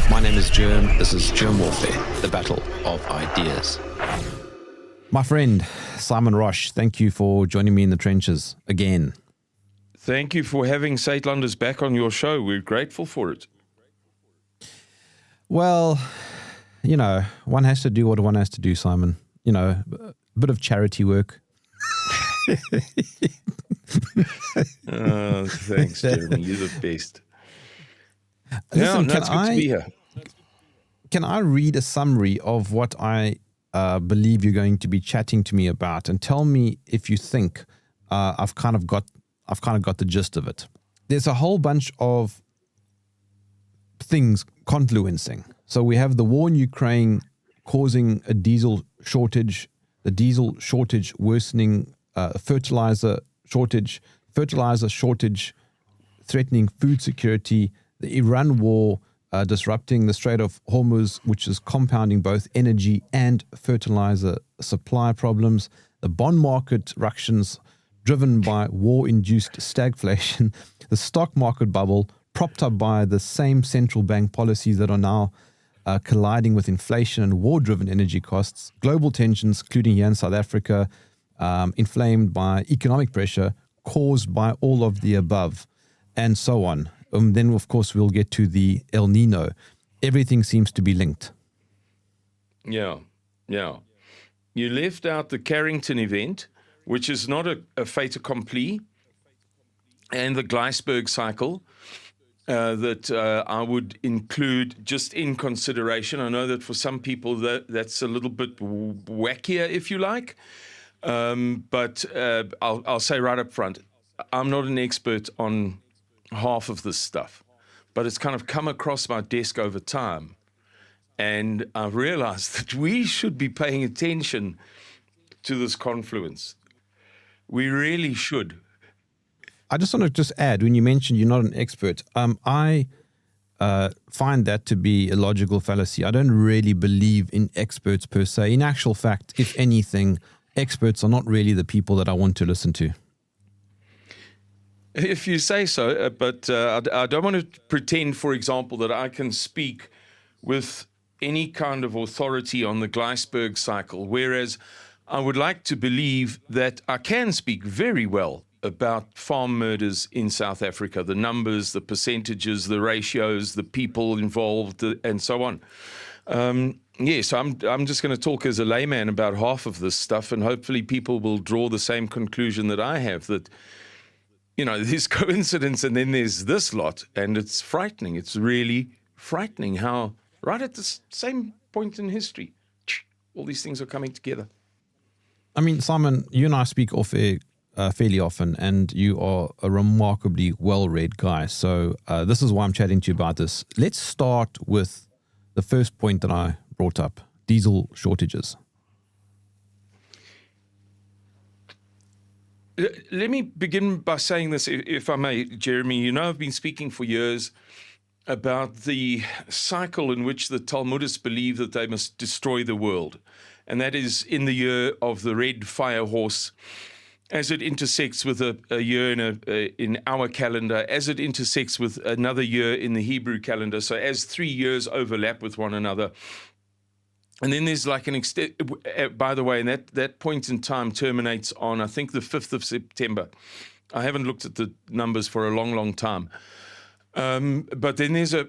My name is Jerm. This is Jerm Warfare, the battle of ideas. My friend, Simon Roche, thank you for joining me in the trenches again. Thank you for having Suidlanders back on your show. We're grateful for it. Well, one has to do what one has to do, Simon. A bit of charity work. Oh, thanks, Jeremy. You're the best. Listen, it's good to be here. Can I read a summary of what I believe you're going to be chatting to me about, and tell me if you think I've kind of got the gist of it? There's a whole bunch of things confluencing. So we have the war in Ukraine causing a diesel shortage, the diesel shortage worsening, fertiliser shortage threatening food security, the Iran war disrupting the Strait of Hormuz, which is compounding both energy and fertiliser supply problems, the bond market ructions driven by war-induced stagflation, the stock market bubble propped up by the same central bank policies that are now colliding with inflation and war-driven energy costs, global tensions, including here in South Africa, inflamed by economic pressure caused by all of the above, and so on. Then, of course, we'll get to the El Niño. Everything seems to be linked. Yeah. You left out the Carrington event, which is not a fait accompli, and the Gleisberg cycle that I would include just in consideration. I know that for some people that's a little bit wackier, if you like, but I'll say right up front, I'm not an expert on half of this stuff, but it's kind of come across my desk over time, and I've realized that we should be paying attention to this confluence. We really should. I just want to add, when you mentioned you're not an expert, I find that to be a logical fallacy. I don't really believe in experts per se. In actual fact, if anything, experts are not really the people that I want to listen to. If you say so, but I don't want to pretend, for example, that I can speak with any kind of authority on the Gleisberg cycle, whereas I would like to believe that I can speak very well about farm murders in South Africa, the numbers, the percentages, the ratios, the people involved, and so on. Yes, I'm just going to talk as a layman about half of this stuff, and hopefully people will draw the same conclusion that I have, that there's coincidence and then there's this lot, and it's frightening. It's really frightening how right at the same point in history, all these things are coming together. I mean, Simon, you and I speak off air fairly often, and you are a remarkably well-read guy. So this is why I'm chatting to you about this. Let's start with the first point that I brought up, diesel shortages. Let me begin by saying this, if I may, Jeremy. I've been speaking for years about the cycle in which the Talmudists believe that they must destroy the world. And that is in the year of the red fire horse, as it intersects with a year in our calendar, as it intersects with another year in the Hebrew calendar. So as 3 years overlap with one another. And then there's like an by the way, and that point in time terminates on, I think, the 5th of September. I haven't looked at the numbers for a long, long time. But then there's a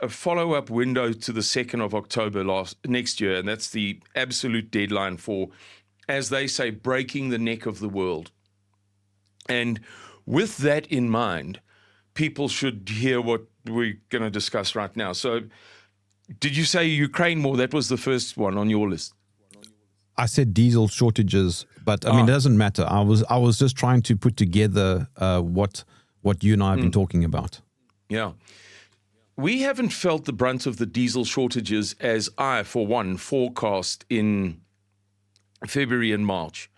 follow-up window to the 2nd of October next year, and that's the absolute deadline for, as they say, breaking the neck of the world. And with that in mind, people should hear what we're going to discuss right now. So did you say Ukraine war? That was the first one on your list. I said diesel shortages, but I mean, it doesn't matter. I was just trying to put together what you and I have been talking about. Yeah. We haven't felt the brunt of the diesel shortages as I, for one, forecast in February and March.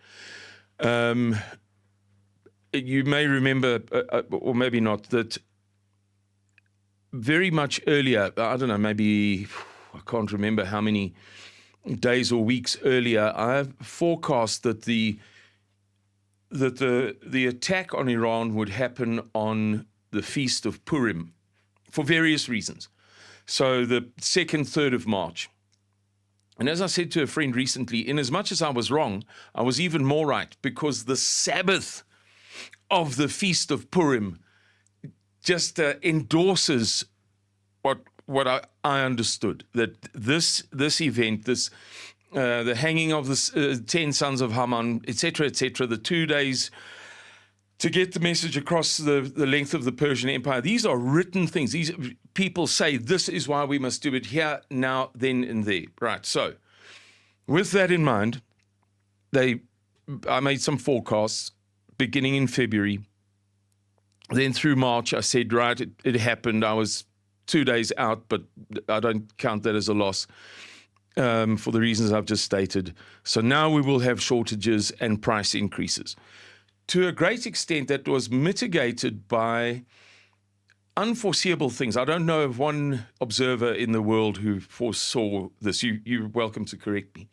You may remember, or maybe not, that very much earlier, I don't know, maybe, I can't remember how many days or weeks earlier, I forecast that the attack on Iran would happen on the Feast of Purim for various reasons. So the 2nd, 3rd of March. And as I said to a friend recently, in as much as I was wrong, I was even more right, because the Sabbath of the Feast of Purim just endorses what I understood, that this event, the hanging of the 10 sons of Haman, etc., the 2 days to get the message across the length of the Persian Empire. These are written things. These people say this is why we must do it here, now, then, and there. Right. So, with that in mind, I made some forecasts beginning in February. Then through March, I said, right, it happened. I was 2 days out, but I don't count that as a loss for the reasons I've just stated. So now we will have shortages and price increases. To a great extent, that was mitigated by unforeseeable things. I don't know of one observer in the world who foresaw this. You're welcome to correct me.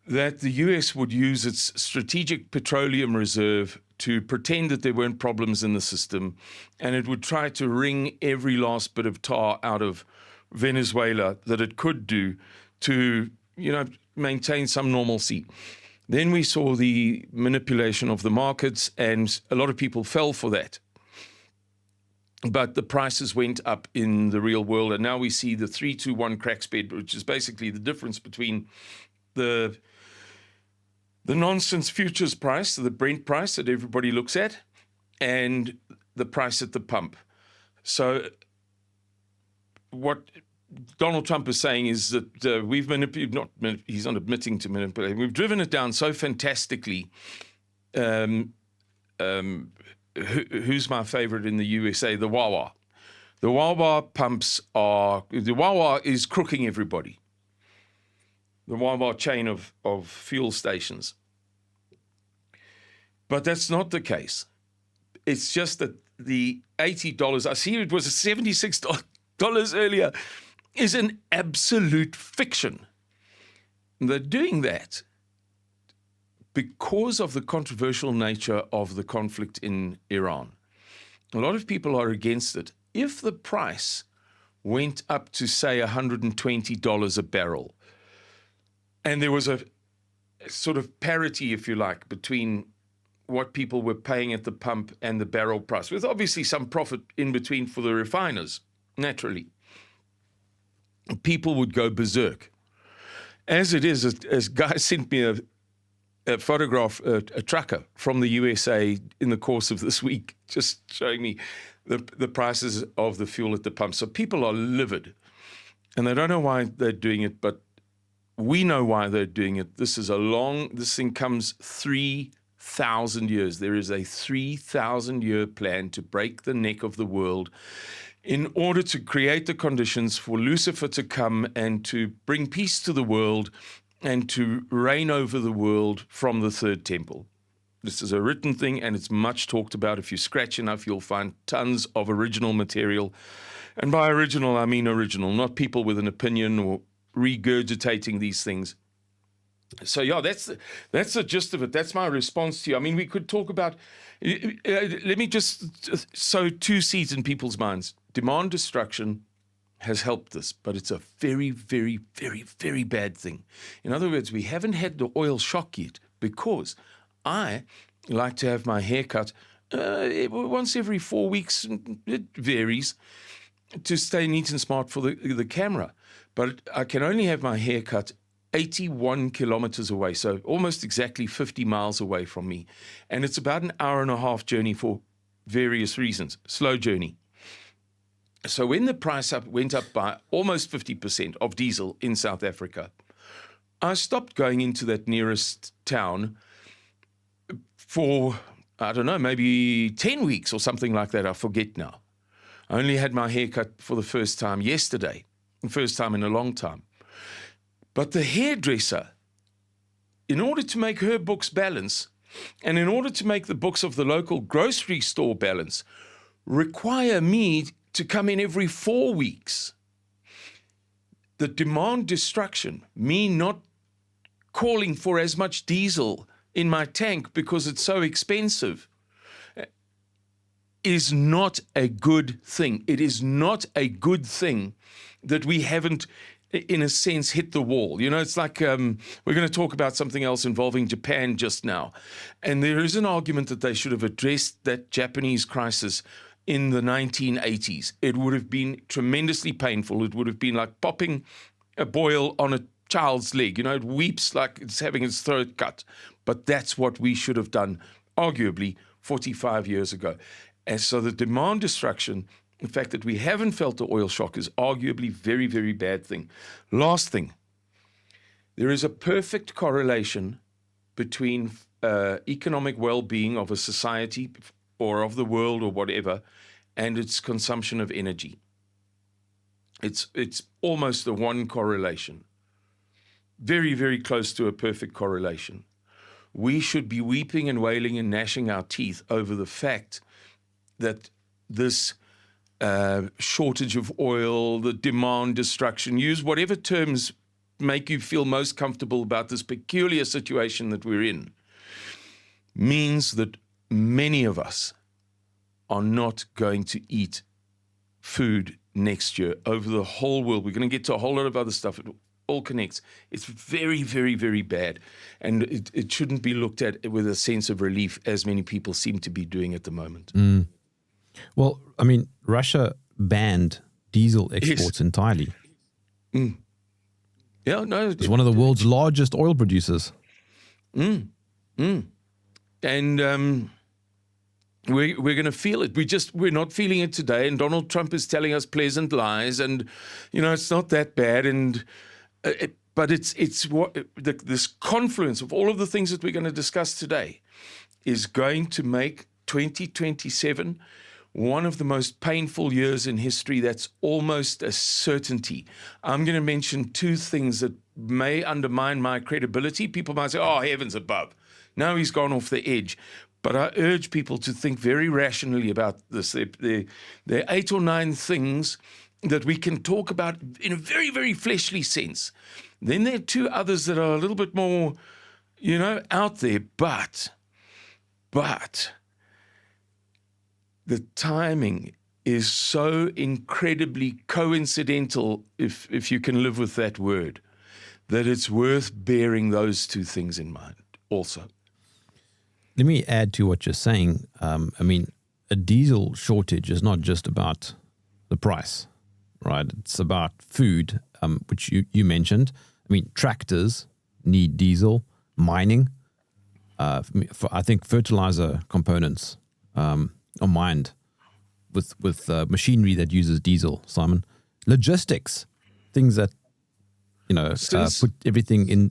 That the US would use its strategic petroleum reserve to pretend that there weren't problems in the system, and it would try to wring every last bit of tar out of Venezuela that it could do to, maintain some normalcy. Then we saw the manipulation of the markets, and a lot of people fell for that. But the prices went up in the real world, and now we see the 3-to-1 crack spread, which is basically the difference between the nonsense futures price, the Brent price that everybody looks at, and the price at the pump. So what Donald Trump is saying is that we've manipulated, he's not admitting to manipulating, we've driven it down so fantastically. Who's my favorite in the USA? The Wawa. The Wawa is crooking everybody. The Wawa chain of fuel stations. But that's not the case. It's just that the $80, I see it was $76 earlier, is an absolute fiction. And they're doing that because of the controversial nature of the conflict in Iran. A lot of people are against it. If the price went up to, say, $120 a barrel, and there was a sort of parity, if you like, between what people were paying at the pump and the barrel price, with obviously some profit in between for the refiners, naturally, people would go berserk. As it is, as Guy sent me a photograph, a trucker from the USA in the course of this week, just showing me the prices of the fuel at the pump. So people are livid, and they don't know why they're doing it, but we know why they're doing it. This thing comes 3,000 years. There is a 3,000-year plan to break the neck of the world in order to create the conditions for Lucifer to come and to bring peace to the world and to reign over the world from the third temple. This is a written thing, and it's much talked about. If you scratch enough, you'll find tons of original material. And by original, I mean original, not people with an opinion or regurgitating these things. So yeah, that's the gist of it. That's my response to you. I mean, we could talk about, let me just sow two seeds in people's minds. Demand destruction has helped this, but it's a very, very, very, very bad thing. In other words, we haven't had the oil shock yet, because I like to have my hair cut once every 4 weeks. It varies, to stay neat and smart for the camera. But I can only have my hair cut 81 kilometers away, so almost exactly 50 miles away from me. And it's about an hour and a half journey for various reasons, slow journey. So when the price went up by almost 50% of diesel in South Africa, I stopped going into that nearest town for, I don't know, maybe 10 weeks or something like that. I forget now. I only had my hair cut for the first time yesterday, the first time in a long time. But the hairdresser, in order to make her books balance, and in order to make the books of the local grocery store balance, require me to come in every 4 weeks. The demand destruction, me not calling for as much diesel in my tank because it's so expensive. is not a good thing. It is not a good thing that we haven't, in a sense, hit the wall. You know, it's like we're going to talk about something else involving Japan just now. And there is an argument that they should have addressed that Japanese crisis in the 1980s. It would have been tremendously painful. It would have been like popping a boil on a child's leg. You know, it weeps like it's having its throat cut. But that's what we should have done, arguably, 45 years ago. And so the demand destruction, the fact that we haven't felt the oil shock, is arguably very, very bad thing. Last thing, there is a perfect correlation between economic well-being of a society or of the world or whatever, and its consumption of energy. It's almost a one correlation. Very, very close to a perfect correlation. We should be weeping and wailing and gnashing our teeth over the fact that this shortage of oil, the demand destruction, use whatever terms make you feel most comfortable about this peculiar situation that we're in, means that many of us are not going to eat food next year over the whole world. We're going to get to a whole lot of other stuff. It all connects. It's very, very, very bad. And it shouldn't be looked at with a sense of relief, as many people seem to be doing at the moment. Well, I mean, Russia banned diesel exports entirely. Yeah, no. It's one of the world's largest oil producers. And we're going to feel it. We're not feeling it today. And Donald Trump is telling us pleasant lies. And, you know, it's not that bad. And but it's what this confluence of all of the things that we're going to discuss today is going to make 2027 one of the most painful years in history. That's almost a certainty. I'm going to mention two things that may undermine my credibility. People might say, oh, heavens above. Now he's gone off the edge. But I urge people to think very rationally about this. There are 8 or 9 things that we can talk about in a very, very fleshly sense. Then there are 2 others that are a little bit more, you know, out there. But the timing is so incredibly coincidental, if you can live with that word, that it's worth bearing those 2 things in mind also. Let me add to what you're saying. I mean, a diesel shortage is not just about the price, right? It's about food, which you mentioned. I mean, tractors need diesel, mining. I think fertilizer components are mined with machinery that uses diesel, Simon. Logistics, things that, you know, put everything in.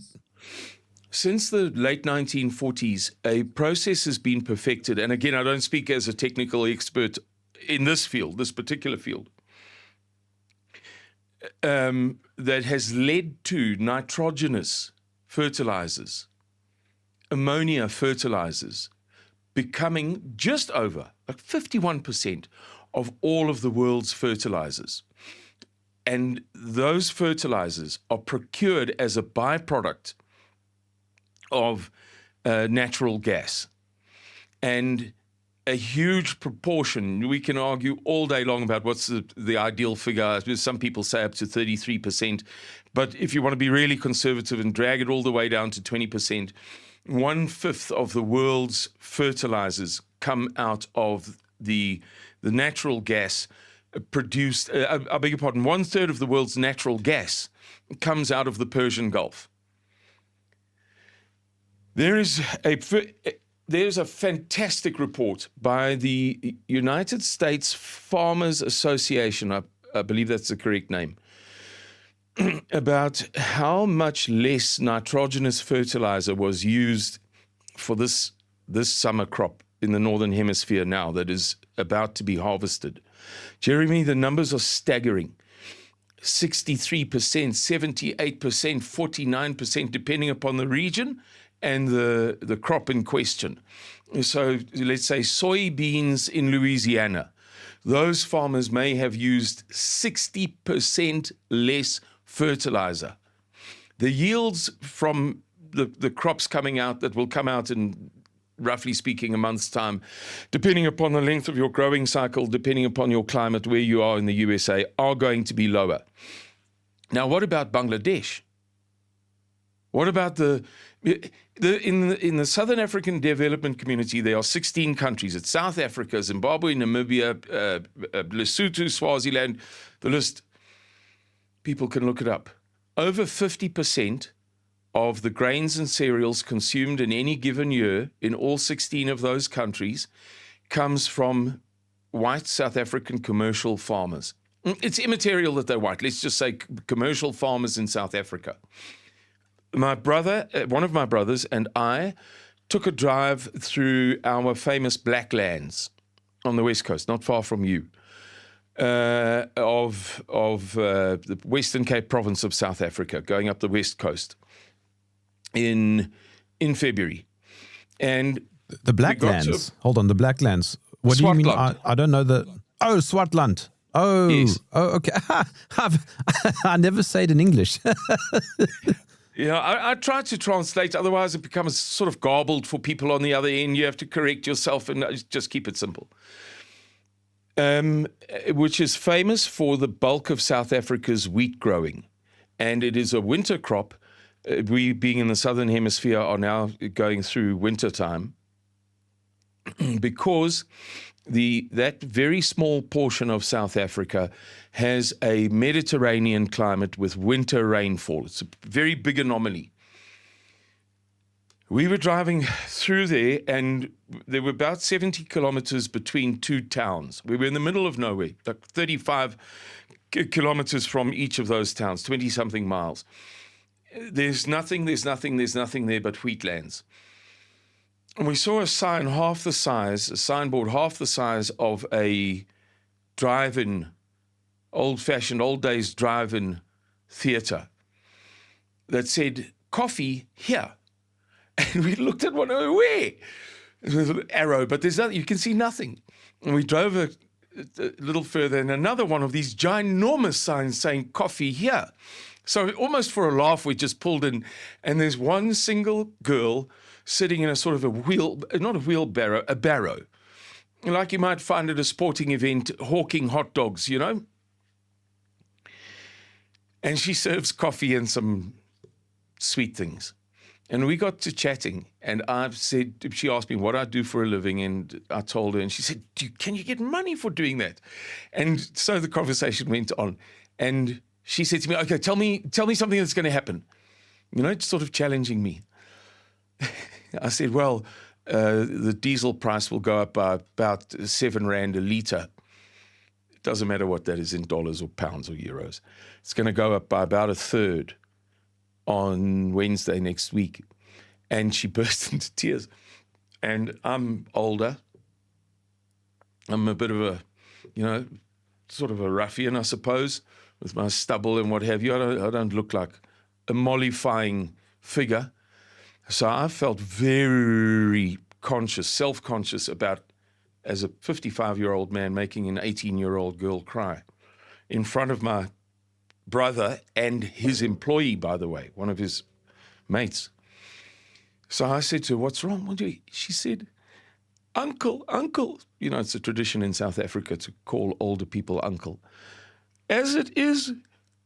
Since the late 1940s, a process has been perfected. And again, I don't speak as a technical expert in this field, this particular field, that has led to nitrogenous fertilizers, ammonia fertilizers, becoming just over like 51% of all of the world's fertilizers. And those fertilizers are procured as a byproduct of natural gas. And a huge proportion, we can argue all day long about what's the ideal figure. Some people say up to 33%. But if you want to be really conservative and drag it all the way down to 20%, 1/5 of the world's fertilizers come out of the natural gas produced. I beg your pardon, 1/3 of the world's natural gas comes out of the Persian Gulf. There's a fantastic report by the United States Farmers Association, I believe that's the correct name, about how much less nitrogenous fertilizer was used for this summer crop in the Northern Hemisphere now that is about to be harvested. Jeremy, the numbers are staggering. 63%, 78%, 49%, depending upon the region and the crop in question. So let's say soybeans in Louisiana. Those farmers may have used 60% less fertilizer. The yields from the crops coming out that will come out in roughly speaking, a month's time, depending upon the length of your growing cycle, depending upon your climate, where you are in the USA, are going to be lower. Now, what about Bangladesh? What about in the Southern African Development Community? There are 16 countries. It's South Africa, Zimbabwe, Namibia, Lesotho, Swaziland. The list, people can look it up. Over 50% of the grains and cereals consumed in any given year in all 16 of those countries comes from white South African commercial farmers. It's immaterial that they're white. Let's just say commercial farmers in South Africa. My brother, one of my brothers, and I took a drive through our famous Black Lands on the West Coast, not far from you, of the Western Cape province of South Africa, going up the West Coast in February. And the Black Lands. Hold on, the Black Lands. What do you mean? I don't know the. Oh, Suidland. Oh, yes. Oh, okay. I never say it in English. Yeah, I try to translate, otherwise it becomes sort of garbled for people on the other end. You have to correct yourself and just keep it simple. Which is famous for the bulk of South Africa's wheat growing. And it is a winter crop. We, being in the Southern Hemisphere, are now going through winter time because that very small portion of South Africa has a Mediterranean climate with winter rainfall. It's a very big anomaly. We were driving through there, and there were about 70 kilometers between two towns. We were in the middle of nowhere, like 35 kilometers from each of those towns, 20-something miles. There's nothing there but wheatlands. And we saw a signboard half the size of a drive-in, old-fashioned, old days drive-in theater that said, "Coffee here." And we looked at one, where? There's an arrow, but there's nothing, you can see nothing. And we drove a little further, and another one of these ginormous signs saying, "Coffee here." So almost for a laugh, we just pulled in, and there's one single girl sitting in a sort of a barrow, like you might find at a sporting event, hawking hot dogs, you know. And she serves coffee and some sweet things. And we got to chatting, and she asked me what I do for a living, and I told her, and she said, "Can you get money for doing that?" And so the conversation went on, and she said to me, "Okay, tell me something that's going to happen," you know, sort of challenging me. I said, "Well, the diesel price will go up by about 7 Rand a litre. It doesn't matter what that is in dollars or pounds or euros. It's going to go up by about a third on Wednesday next week." And she burst into tears. And I'm older. I'm a bit of a, you know, sort of a ruffian, I suppose, with my stubble and what have you. I don't look like a mollifying figure. So I felt very self-conscious about, as a 55-year-old man, making an 18-year-old girl cry in front of my brother and his employee, by the way, one of his mates. So I said to her, "What's wrong?" She said, "Uncle." You know, it's a tradition in South Africa to call older people uncle. "As it is,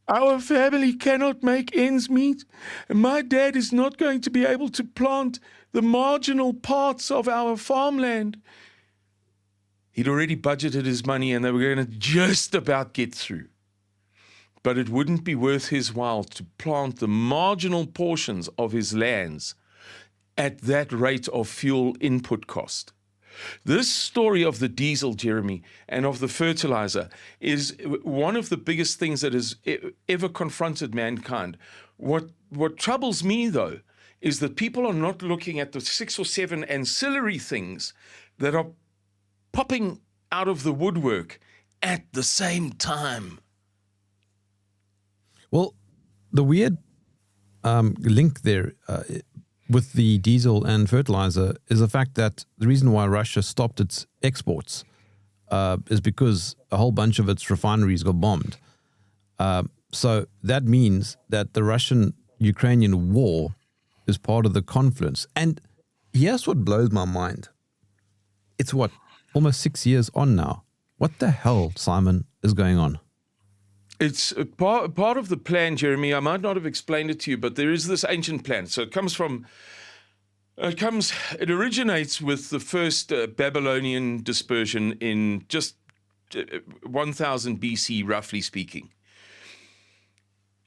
our family cannot make ends meet, and my dad is not going to be able to plant the marginal parts of our farmland." He'd already budgeted his money, and they were going to just about get through. But it wouldn't be worth his while to plant the marginal portions of his lands at that rate of fuel input cost. This story of the diesel, Jeremy, and of the fertilizer is one of the biggest things that has ever confronted mankind. What troubles me, though, is that people are not looking at the 6 or 7 ancillary things that are popping out of the woodwork at the same time. Well, the weird link there with the diesel and fertilizer is the fact that the reason why Russia stopped its exports is because a whole bunch of its refineries got bombed. So that means that the Russian-Ukrainian war is part of the confluence. And Here's what blows my mind. It's what, almost 6 years on now. What the hell, Simon, is going on? It's a part of the plan, Jeremy. I might not have explained it to you, but there is this ancient plan. So it originates with the first Babylonian dispersion in just 1000 BC, roughly speaking.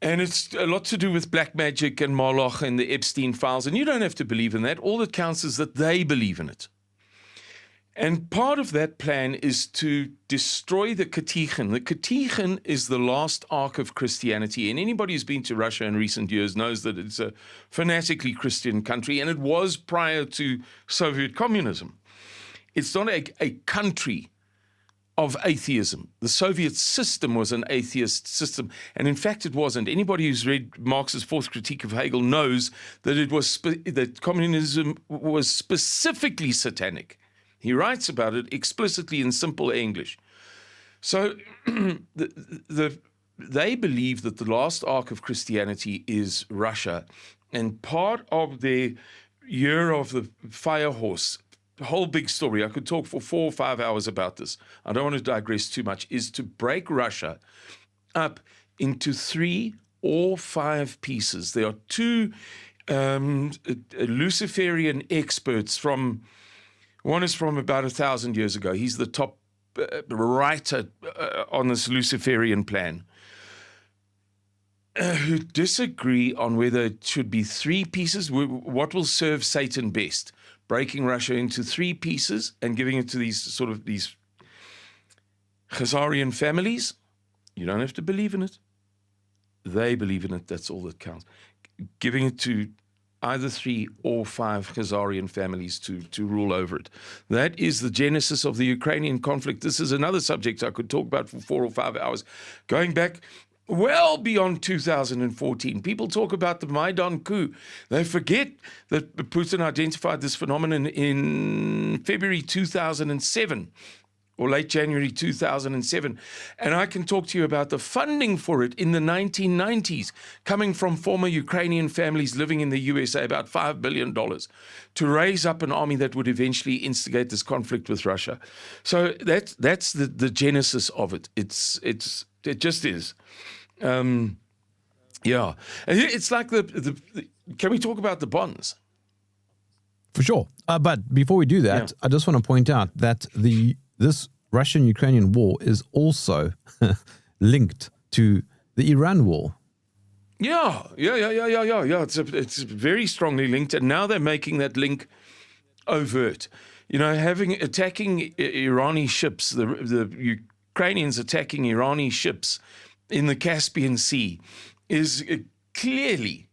And it's a lot to do with black magic and Moloch and the Epstein files. And you don't have to believe in that. All that counts is that they believe in it. And part of that plan is to destroy the Catechin. The Catechin is the last ark of Christianity. And anybody who's been to Russia in recent years knows that it's a fanatically Christian country. And it was prior to Soviet communism. It's not a country of atheism. The Soviet system was an atheist system, and in fact it wasn't. Anybody who's read Marx's Fourth Critique of Hegel knows that that communism was specifically satanic. He writes about it explicitly in simple English. So they believe that the last ark of Christianity is Russia, and part of their year of the fire horse, the whole big story, I could talk for 4 or 5 hours about this, I don't want to digress too much, is to break Russia up into 3 or 5 pieces. There are 2 Luciferian experts one is from about 1,000 years ago. He's the top writer on this Luciferian plan, who disagree on whether it should be 3 pieces, what will serve Satan best. Breaking Russia into 3 pieces and giving it to these Khazarian families. You don't have to believe in it. They believe in it. That's all that counts. Giving it to either 3 or 5 Khazarian families to rule over it. That is the genesis of the Ukrainian conflict. This is another subject I could talk about for 4 or 5 hours. Going back well beyond 2014. People talk about the Maidan coup. They forget that Putin identified this phenomenon in February 2007 or late January 2007. And I can talk to you about the funding for it in the 1990s, coming from former Ukrainian families living in the USA, about $5 billion, to raise up an army that would eventually instigate this conflict with Russia. So that's the genesis of it. It just is. Yeah, it's like can we talk about the bonds? For sure. But before we do that, I just want to point out that this Russian-Ukrainian war is also linked to the Iran war. Yeah. It's very strongly linked, and now they're making that link overt. Attacking Iranian ships, the Ukrainians attacking Iranian ships in the Caspian Sea is clearly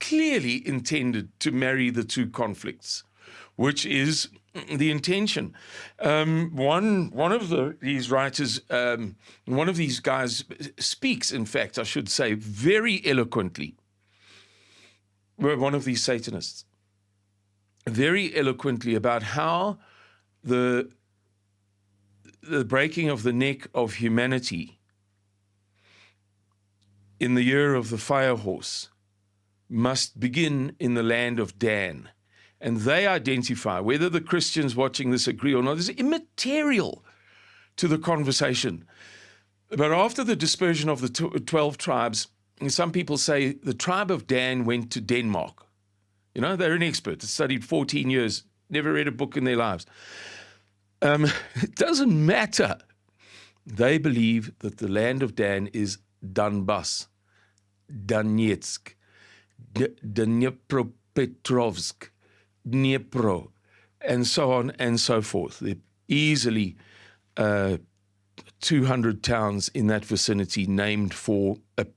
intended to marry the 2 conflicts, which is the intention. One of these writers, one of these guys speaks, in fact, I should say, very eloquently. One of these Satanists, very eloquently about how the breaking of the neck of humanity in the year of the fire horse must begin in the land of Dan. And they identify, whether the Christians watching this agree or not, is immaterial to the conversation. But after the dispersion of the 12 tribes, some people say the tribe of Dan went to Denmark. They're an expert. They studied 14 years, never read a book in their lives. It doesn't matter. They believe that the land of Dan is Donbas, Donetsk, Dnipropetrovsk, Dnipro, and so on and so forth. There are easily 200 towns in that vicinity named for,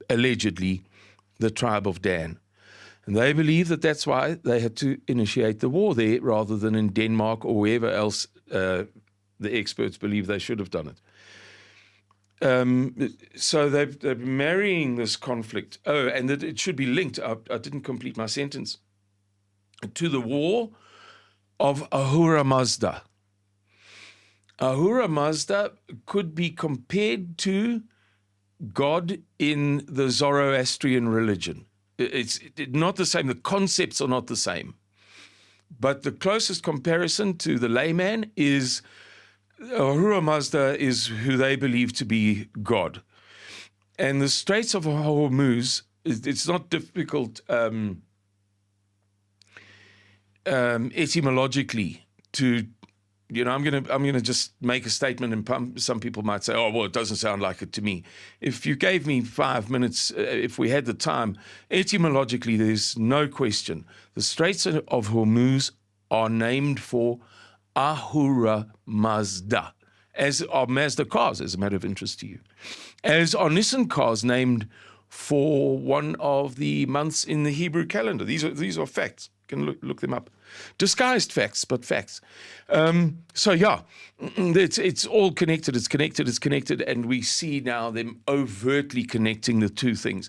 allegedly, the tribe of Dan. And they believe that that's why they had to initiate the war there rather than in Denmark or wherever else the experts believe they should have done it. So they're marrying this conflict. Oh, and that it should be linked, I didn't complete my sentence, to the war of Ahura Mazda. Ahura Mazda could be compared to God in the Zoroastrian religion. It's not the same. The concepts are not the same. But the closest comparison to the layman is Ahura Mazda is who they believe to be God. And the Straits of Hormuz, it's not difficult etymologically to, I'm gonna just make a statement, and some people might say, oh, well, it doesn't sound like it to me. If you gave me 5 minutes, if we had the time, etymologically, there's no question. The Straits of Hormuz are named for Ahura Mazda, as are Mazda cars, as a matter of interest to you, as are Nissan cars named for one of the months in the Hebrew calendar. These are facts. You can look them up. Disguised facts, but facts. So yeah, it's all connected. It's connected, and we see now them overtly connecting the two things.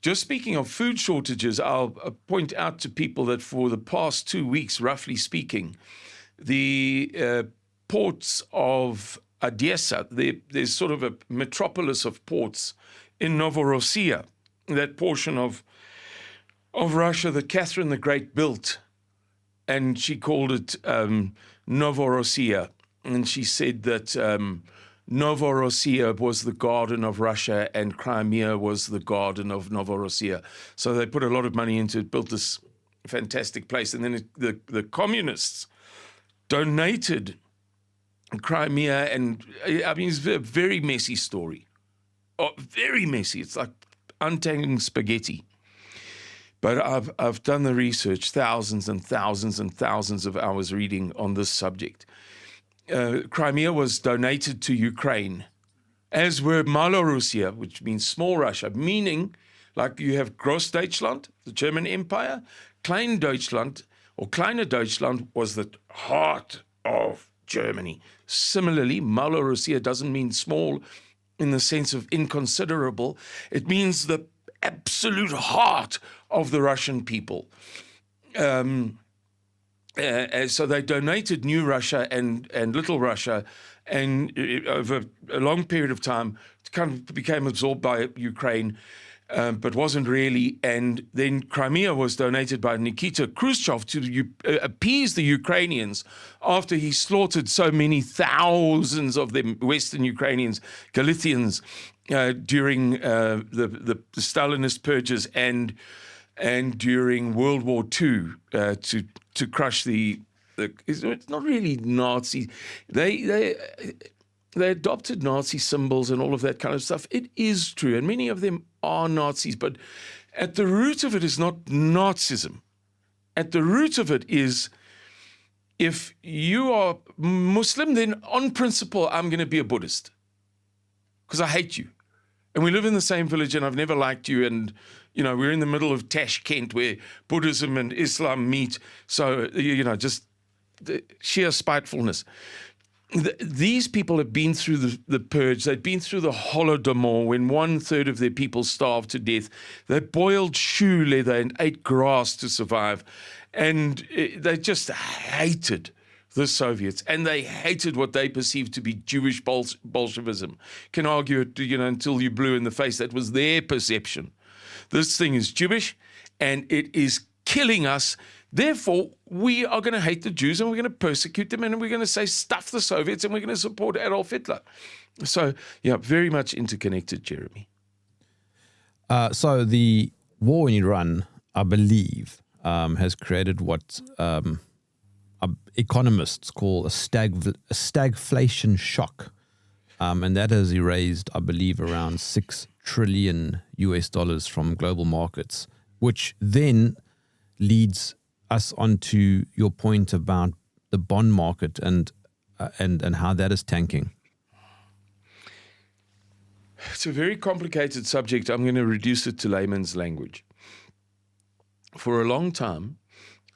Just speaking of food shortages, I'll point out to people that for the past 2 weeks, roughly speaking, the ports of Odessa, there's sort of a metropolis of ports in Novorossiya, that portion of Russia that Catherine the Great built, and she called it Novorossiya, and she said that Novorossiya was the garden of Russia and Crimea was the garden of Novorossiya. So they put a lot of money into it, built this fantastic place, and then the communists donated Crimea, and I mean, it's a very messy story. Oh, very messy. It's like untangling spaghetti. But I've done the research, thousands and thousands and thousands of hours reading on this subject. Crimea was donated to Ukraine, as were Malorussia, which means small Russia, meaning like you have Großdeutschland, the German Empire, Klein Deutschland, or Kleine Deutschland was the heart of Germany. Similarly, Malorussia doesn't mean small in the sense of inconsiderable. It means the absolute heart of the Russian people. So they donated New Russia and Little Russia, and over a long period of time, it kind of became absorbed by Ukraine, but wasn't really. And then Crimea was donated by Nikita Khrushchev to appease the Ukrainians after he slaughtered so many thousands of them, Western Ukrainians, Galicians, during the Stalinist purges and during World War II to crush the it's not really Nazis. They adopted Nazi symbols and all of that kind of stuff. It is true, and many of them are Nazis, but at the root of it is not Nazism. At the root of it is, if you are Muslim, then on principle, I'm going to be a Buddhist because I hate you. And we live in the same village, and I've never liked you, and we're in the middle of Tashkent where Buddhism and Islam meet. So, just the sheer spitefulness. These people have been through the purge. They've been through the Holodomor, when 1/3 of their people starved to death. They boiled shoe leather and ate grass to survive. And they just hated the Soviets, and they hated what they perceived to be Jewish Bolshevism. Can argue it, until you blew in the face. That was their perception. This thing is Jewish, and it is killing us. Therefore, we are going to hate the Jews, and we're going to persecute them, and we're going to say, stuff the Soviets, and we're going to support Adolf Hitler. So, yeah, very much interconnected, Jeremy. So the war in Iran, I believe, has created what economists call a stagflation shock. And that has erased, I believe, around $6 trillion from global markets, which then leads us onto your point about the bond market and how that is tanking. It's a very complicated subject. I'm going to reduce it to layman's language. For a long time,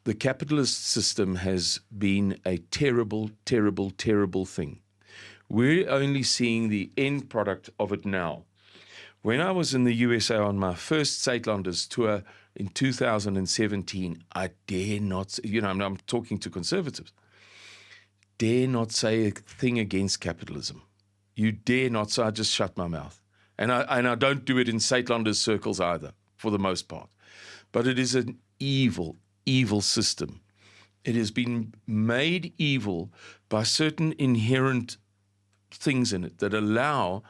the capitalist system has been a terrible, terrible, terrible thing. We're only seeing the end product of it now. When I was in the USA on my first Suidlanders tour in 2017, I dare not, I'm talking to conservatives, dare not say a thing against capitalism. You dare not, so I just shut my mouth. And I don't do it in Suidlanders circles either, for the most part. But it is an evil, evil system. It has been made evil by certain inherent things in it that allow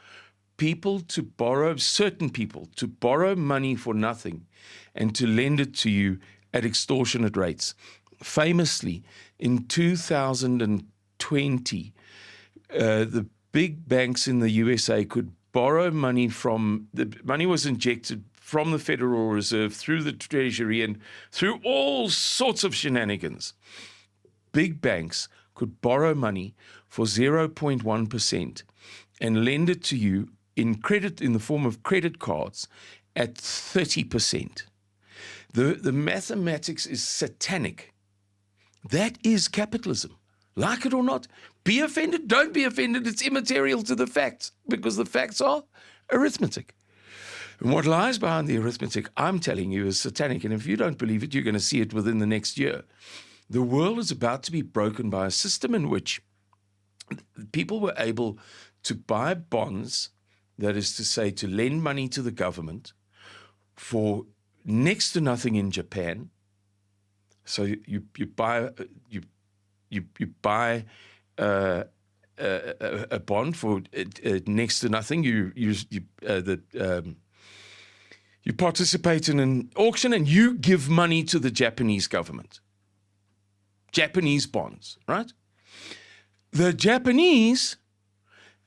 certain people to borrow money for nothing and to lend it to you at extortionate rates. Famously, in 2020, the big banks in the USA could borrow money the money was injected from the Federal Reserve through the Treasury and through all sorts of shenanigans. Big banks could borrow money for 0.1% and lend it to you in the form of credit cards at 30%. The mathematics is satanic. That is capitalism. Like it or not, be offended, don't be offended, it's immaterial to the facts, because the facts are arithmetic. And what lies behind the arithmetic, I'm telling you, is satanic. And if you don't believe it, you're going to see it within the next year. The world is about to be broken by a system in which people were able to buy bonds, that is to say, to lend money to the government for next to nothing in Japan. So you buy a bond for next to nothing. You participate in an auction and you give money to the Japanese government. Japanese bonds, right? The Japanese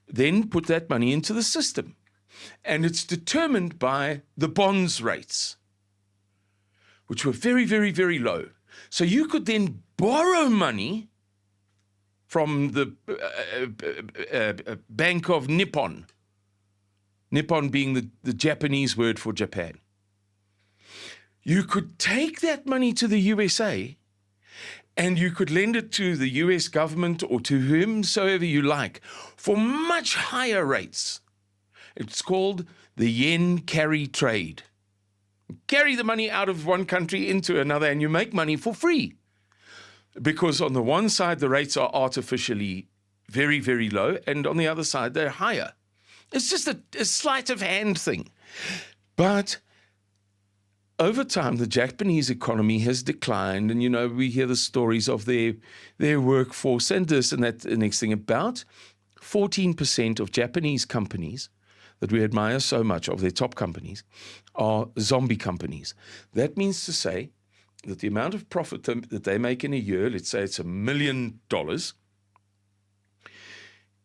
then put that money into the system, and it's determined by the bonds rates, which were very, very, very low. So you could then borrow money from the Bank of Nippon, Nippon being the Japanese word for Japan. You could take that money to the USA and you could lend it to the US government or to whomsoever you like for much higher rates. It's called the yen carry trade. You carry the money out of one country into another and you make money for free. Because on the one side, the rates are artificially very, very low, and on the other side, they're higher. It's just a sleight of hand thing. But over time, the Japanese economy has declined, and, we hear the stories of their workforce and this and that, the next thing. About 14% of Japanese companies that we admire so much, of their top companies, are zombie companies. That means to say that the amount of profit that they make in a year, let's say it's $1 million,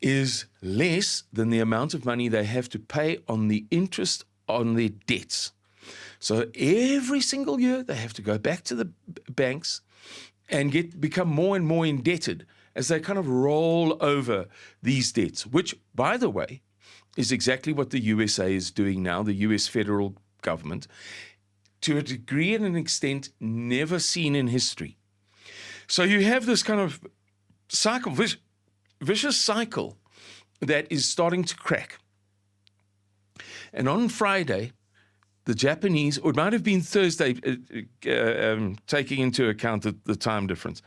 is less than the amount of money they have to pay on the interest on their debts. So every single year they have to go back to the banks and become more and more indebted as they kind of roll over these debts, which, by the way, is exactly what the USA is doing now, the US federal government, to a degree and an extent never seen in history. So you have this kind of cycle, vicious cycle that is starting to crack. And on Friday, the Japanese, or it might have been Thursday, taking into account the time difference,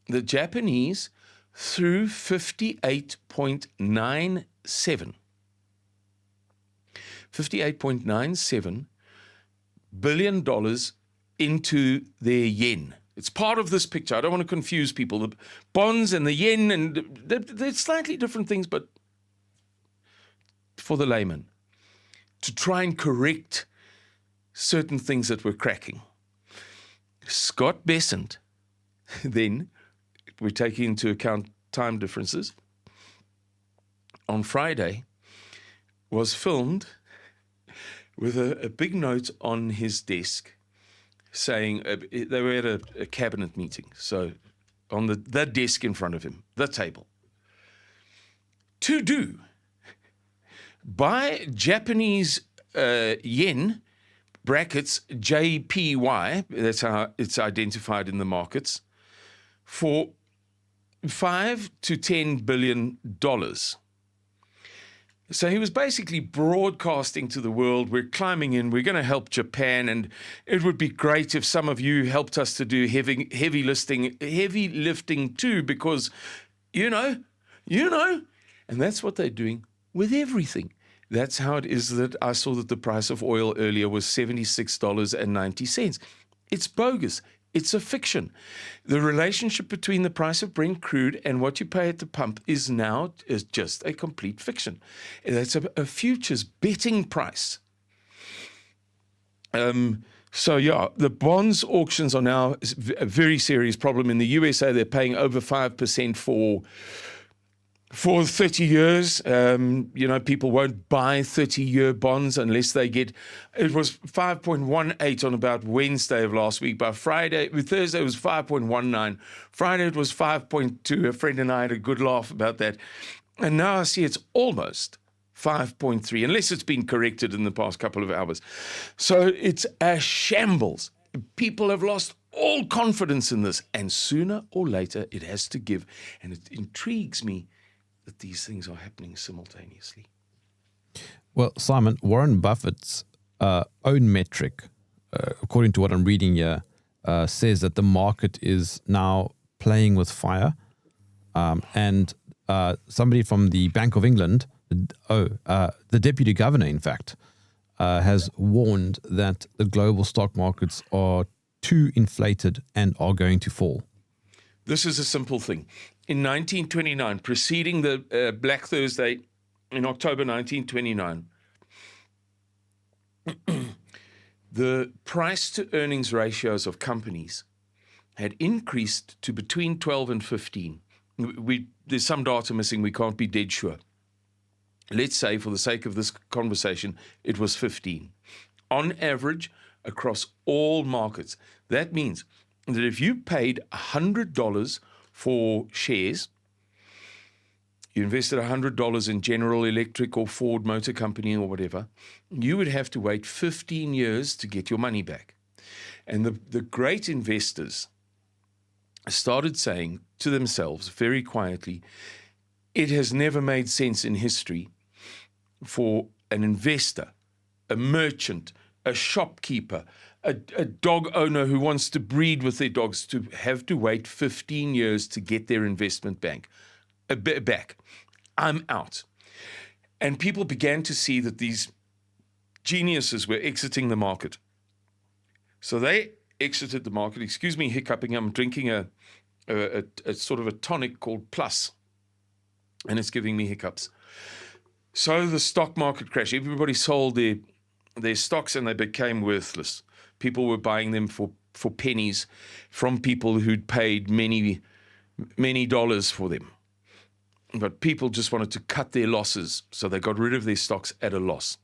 the Japanese threw $58.97 billion into their yen. It's part of this picture. I don't want to confuse people. The bonds and the yen, and they're slightly different things, but for the layman, to try and correct certain things that were cracking. Scott Bessent, then, we're taking into account time differences, on Friday was filmed with a big note on his desk saying, they were at a cabinet meeting, so on the desk in front of him, the table. To do, buy Japanese yen, brackets JPY, that's how it's identified in the markets, for $5 to $10 billion. So he was basically broadcasting to the world, we're climbing in, we're going to help Japan, and it would be great if some of you helped us to do heavy lifting too, because, and that's what they're doing with everything. That's how it is that I saw that the price of oil earlier was $76.90. It's bogus. It's a fiction. The relationship between the price of Brent crude and what you pay at the pump is just a complete fiction. That's a futures betting price. So yeah, the bonds auctions are now a very serious problem. In the USA, they're paying over 5% for 30 years. People won't buy 30-year bonds unless they get, it was 5.18 on about Wednesday of last week. By Thursday it was 5.19. Friday it was 5.2. A friend and I had a good laugh about that. And now I see it's almost 5.3, unless it's been corrected in the past couple of hours. So it's a shambles. People have lost all confidence in this, and sooner or later it has to give. And it intrigues me that these things are happening simultaneously. Well, Simon, Warren Buffett's own metric, according to what I'm reading here, says that the market is now playing with fire. And somebody from the Bank of England, the deputy governor, in fact, has warned that the global stock markets are too inflated and are going to fall. This is a simple thing. In 1929, preceding the Black Thursday in October 1929, the price-to-earnings ratios of companies had increased to between 12 and 15. There's some data missing. We can't be dead sure. Let's say, for the sake of this conversation, it was 15. On average, across all markets. That means that if you paid $100 for shares, you invested $100 in General Electric or Ford Motor Company or whatever, you would have to wait 15 years to get your money back. And the great investors started saying to themselves very quietly, it has never made sense in history for an investor, a merchant, a shopkeeper, a dog owner who wants to breed with their dogs to have to wait 15 years to get their investment back. I'm out. And people began to see that these geniuses were exiting the market. So they exited the market. Excuse me, hiccuping. I'm drinking a sort of a tonic called Plus, and it's giving me hiccups. So the stock market crashed. Everybody sold their stocks and they became worthless. People were buying them for pennies from people who'd paid many dollars for them. But people just wanted to cut their losses, so they got rid of their stocks at a loss.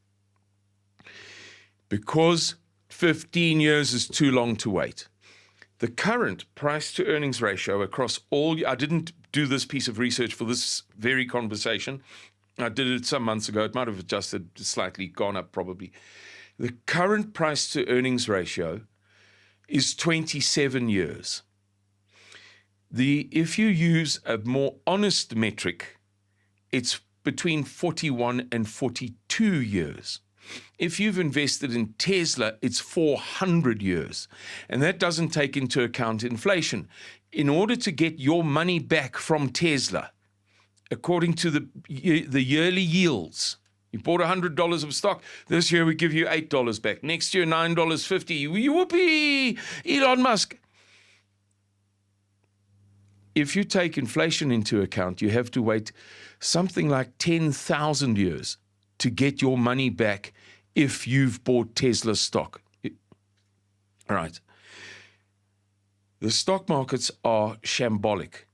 Because 15 years is too long to wait. The current price-to-earnings ratio across all... I didn't do this piece of research for this very conversation. I did it some months ago. It might have adjusted slightly, gone up probably. The current price-to-earnings ratio is 27 years. If you use a more honest metric, it's between 41 and 42 years. If you've invested in Tesla, it's 400 years. And that doesn't take into account inflation. In order to get your money back from Tesla, according to the yearly yields, you bought $100 of stock. This year we give you $8 back. Next year, $9.50. Whoopee! Elon Musk. If you take inflation into account, you have to wait something like 10,000 years to get your money back if you've bought Tesla stock. All right. The stock markets are shambolic.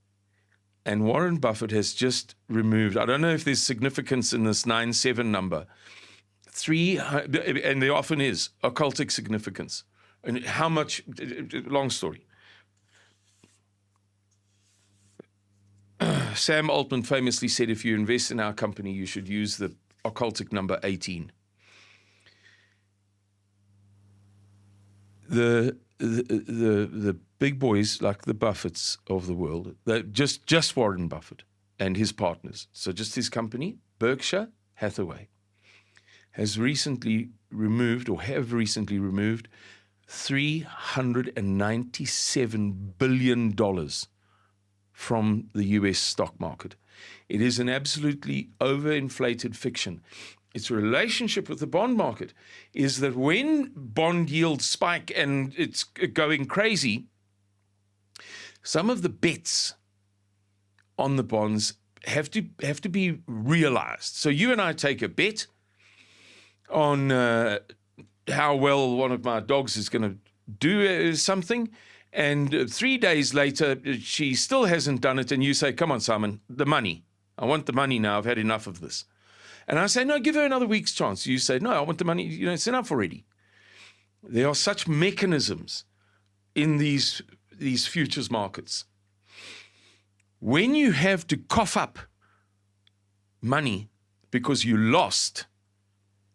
And Warren Buffett has just removed, I don't know if there's significance in this 97 number, and there often is, occultic significance. And how much, long story. Sam Altman famously said, if you invest in our company, you should use the occultic number 18. The big boys like the Buffetts of the world, just Warren Buffett and his partners, so just his company, Berkshire Hathaway, have recently removed $397 billion from the US stock market. It is an absolutely overinflated fiction. Its relationship with the bond market is that when bond yields spike and it's going crazy, some of the bets on the bonds have to be realized. So you and I take a bet on how well one of my dogs is going to do something, and 3 days later she still hasn't done it, and you say, come on, Simon, the money. I want the money now. I've had enough of this. And I say, no, give her another week's chance. You say, no, I want the money. It's enough already. There are such mechanisms in these futures markets. When you have to cough up money because you lost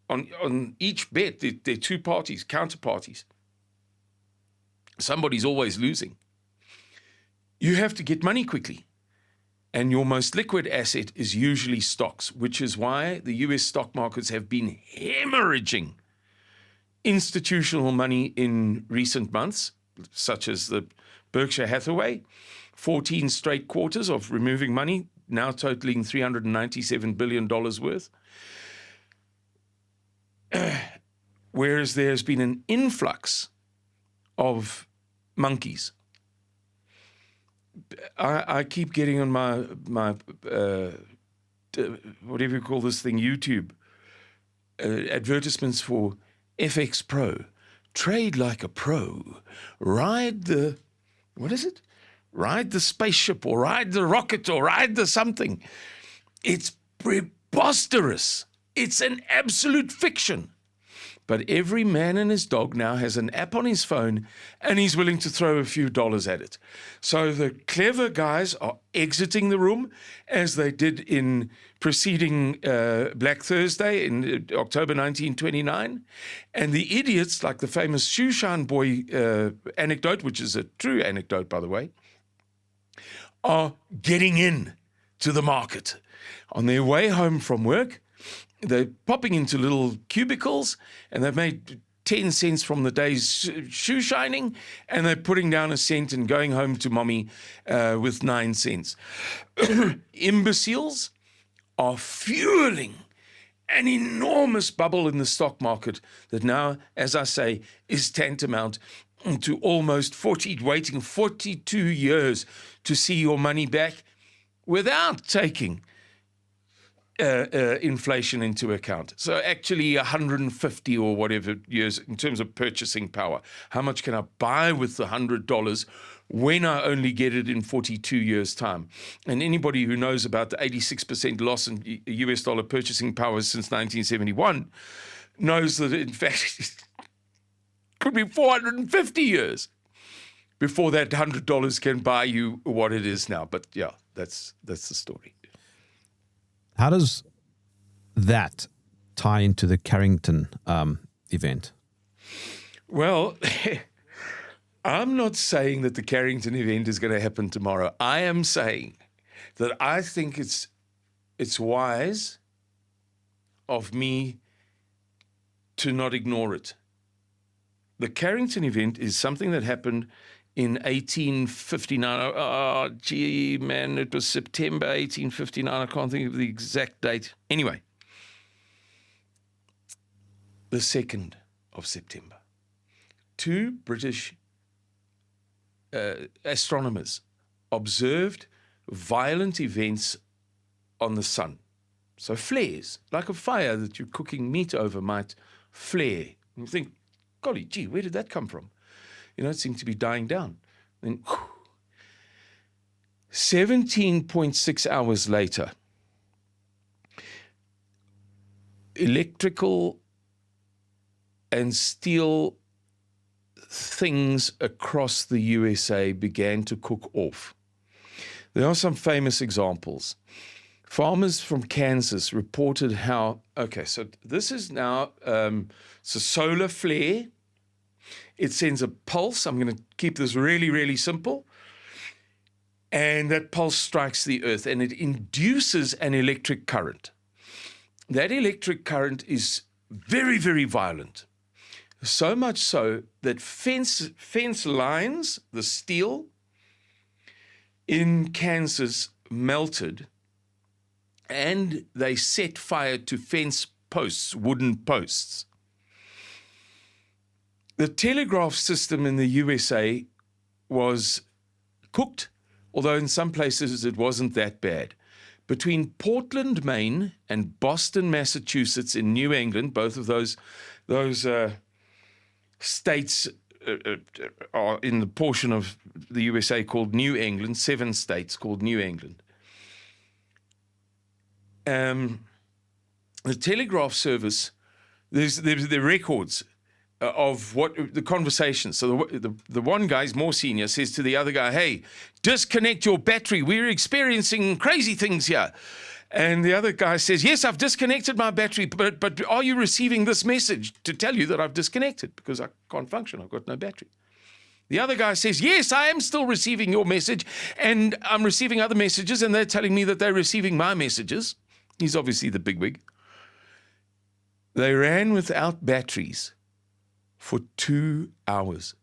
on each bet, there are two parties, counterparties. Somebody's always losing. You have to get money quickly. And your most liquid asset is usually stocks, which is why the US stock markets have been hemorrhaging institutional money in recent months, such as the Berkshire Hathaway, 14 straight quarters of removing money, now totaling $397 billion worth. Whereas there's been an influx of monkeys. I keep getting on my whatever you call this thing, YouTube, advertisements for FX Pro. Trade like a pro. Ride the, what is it? Ride the spaceship, or ride the rocket, or ride the something. It's preposterous. It's an absolute fiction. But every man and his dog now has an app on his phone, and he's willing to throw a few dollars at it. So the clever guys are exiting the room, as they did in preceding Black Thursday in October 1929. And the idiots, like the famous shoeshine boy anecdote, which is a true anecdote, by the way, are getting in to the market. On their way home from work, they're popping into little cubicles, and they've made 10 cents from the day's shoe shining, and they're putting down a cent and going home to mommy with 9 cents. Imbeciles are fueling an enormous bubble in the stock market that now, as I say, is tantamount to almost waiting 42 years to see your money back without taking inflation into account. So actually 150 or whatever years in terms of purchasing power. How much can I buy with the $100 when I only get it in 42 years' time? And anybody who knows about the 86% loss in US dollar purchasing power since 1971 knows that, in fact, it could be 450 years before that $100 can buy you what it is now. But yeah, that's the story. How does that tie into the Carrington event? Well, I'm not saying that the Carrington event is going to happen tomorrow. I am saying that I think it's wise of me to not ignore it. The Carrington event is something that happened in 1859. Oh, gee, man, it was September 1859. I can't think of the exact date. Anyway, the 2nd of September. 2 British astronomers observed violent events on the sun. So flares, like a fire that you're cooking meat over might flare. And you think, golly, gee, where did that come from? It seemed to be dying down. Then, 17.6 hours later, electrical and steel things across the USA began to cook off. There are some famous examples. Farmers from Kansas reported how, so this is now, it's a solar flare. It sends a pulse. I'm going to keep this really, really simple. And that pulse strikes the earth, and it induces an electric current. That electric current is very, very violent. So much so that fence lines, the steel in Kansas, melted, and they set fire to fence posts, wooden posts. The telegraph system in the USA was cooked, although in some places it wasn't that bad. Between Portland, Maine, and Boston, Massachusetts in New England, both of those states are in the portion of the USA called New England, 7 states called New England. The telegraph service, there are records of what the conversations. So the one guy's more senior says to the other guy, "Hey, disconnect your battery. We're experiencing crazy things here." And the other guy says, "Yes, I've disconnected my battery, but are you receiving this message to tell you that I've disconnected because I can't function? I've got no battery." The other guy says, "Yes, I am still receiving your message, and I'm receiving other messages, and they're telling me that they're receiving my messages." He's obviously the bigwig. They ran without batteries for 2 hours,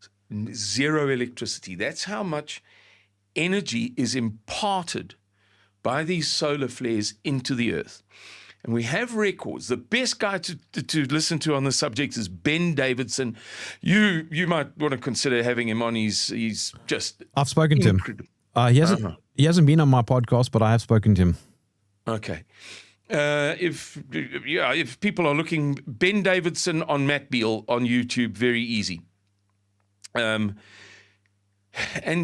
0 electricity. That's how much energy is imparted by these solar flares into the earth. And we have records. The best guy to listen to on the subject is Ben Davidson. You might want to consider having him on. He's just I've spoken to him. He hasn't been on my podcast, but I have spoken to him. Okay. If people are looking, Ben Davidson on Matt Beal on YouTube, very easy. And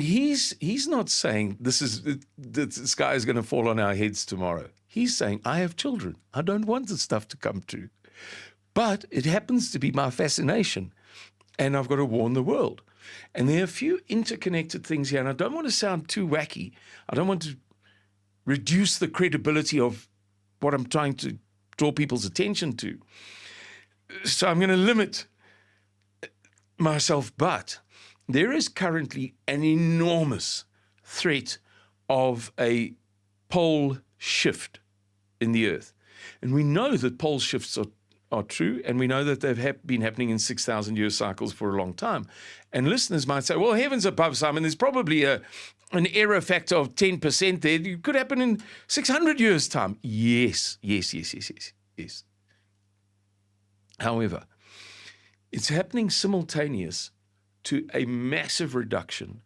he's not saying this guy is going to fall on our heads tomorrow. He's saying, I have children. I don't want this stuff to come true. But it happens to be my fascination, and I've got to warn the world. And there are a few interconnected things here, and I don't want to sound too wacky. I don't want to reduce the credibility of what I'm trying to draw people's attention to. So I'm going to limit myself, but there is currently an enormous threat of a pole shift in the earth. And we know that pole shifts are true, and we know that they've been happening in 6,000-year cycles for a long time. And listeners might say, well, heavens above, Simon, there's probably an error factor of 10% there. It could happen in 600 years' time. Yes. However, it's happening simultaneous to a massive reduction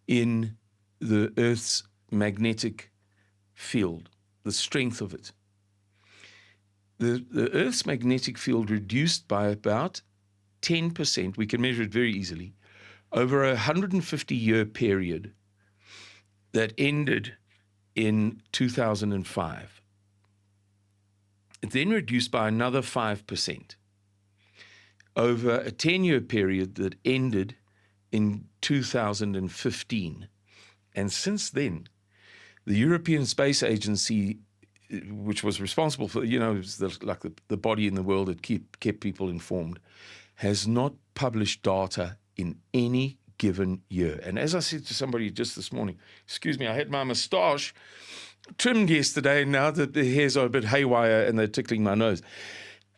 in the Earth's magnetic field, the strength of it. The Earth's magnetic field reduced by about 10%, we can measure it very easily, over a 150-year period that ended in 2005. It then reduced by another 5% over a 10-year period that ended in 2015. And since then, the European Space Agency, which was responsible for, it was the body in the world that kept people informed, has not published data in any given year. And as I said to somebody just this morning, excuse me, I had my moustache trimmed yesterday, and now that the hairs are a bit haywire and they're tickling my nose.